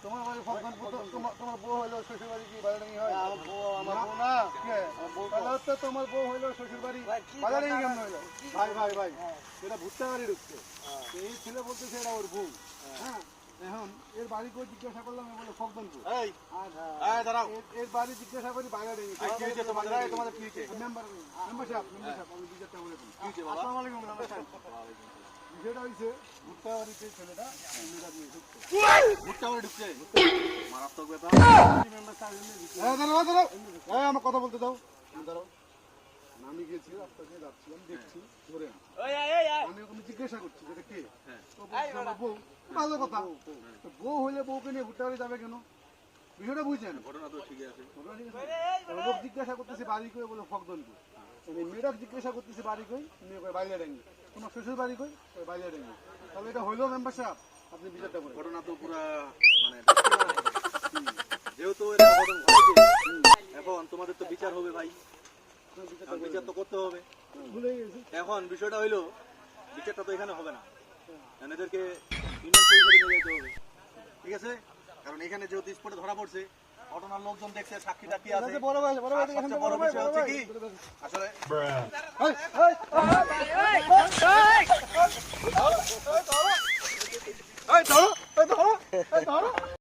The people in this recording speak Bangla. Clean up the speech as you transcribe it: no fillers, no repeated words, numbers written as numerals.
তোমার বাড়ি ফকনপুর, তোমার বউ হইলো শ্বশুর বাড়ি কি বাজারে হয়? আমার বউ না, তাহলে তোমার বউ হইলো শ্বশুর বাড়ি বাজারে কেমন হইলো? ভাই এটা ভুট্টা বাড়ি ঢুকছে, এই ছেলে বলতেছে এটা ওর বউ। হ্যাঁ, এখন এর বাড়ি করে জিজ্ঞাসা করলাম, বলে ফকনপুর। এর বাড়ি জিজ্ঞাসা করি বাজারে। তোমাদের মেম্বার সাহেব, আমি বিচারটা বলে দিই। আসসালামু আলাইকুম মেম্বার সাহেব। বিষয়টা হয়েছে ভুট্টা বাড়িতে ছেলেটা ভুট্টা বাড়ি ঢুকছে, মারাত্মক ব্যাপার। আমার কথা বলতে দাও, দাঁড়াও। আমি গেছি রাস্তাতে যাচ্ছিলাম, দেখছি ধরে আমি ওখানে জিজ্ঞাসা করছি যেটা কে, বউ। ভালো কথা, বউ হইলে বউকে নিয়ে ভুট্টা বাড়ি যাবে কেন? বিষয়টা বুঝছেন? ঘটনা তো ঠিক আছে। লোক জিজ্ঞাসা করতেছে বাড়ি কই, বলে ফকদনপুর। মেয়েটা জিজ্ঞাসা করতেছে বাড়ি কই, মেয়ে কই বাইরে ডাঙ্গি। তোমার শ্বশুর বাড়ি কই, বাইরে ডাঙ্গি। তাহলে এটা হইলো মেম্বার সাহেব, আপনি বিচারটা করেন। ঘটনা তো পুরা মানে যেহেতু এটা ঘটনা ঘটেছে, এখন তোমাদের তো বিচার হবে ভাই, বিচার তো করতে হবে। এখন বিষয়টা হইলো বিচারটা তো এখানে হবে না, এদেরকে ইউনিয়ন পরিষদে নিয়ে যেতে হবে, ঠিক আছে? কারণ এখানে যেহেতু স্পটে ধরা পড়ছে, ঘটনার লোকজন দেখছে, সাক্ষী টাক্ষী আছে। বড় বিষয় হচ্ছে কি আসলে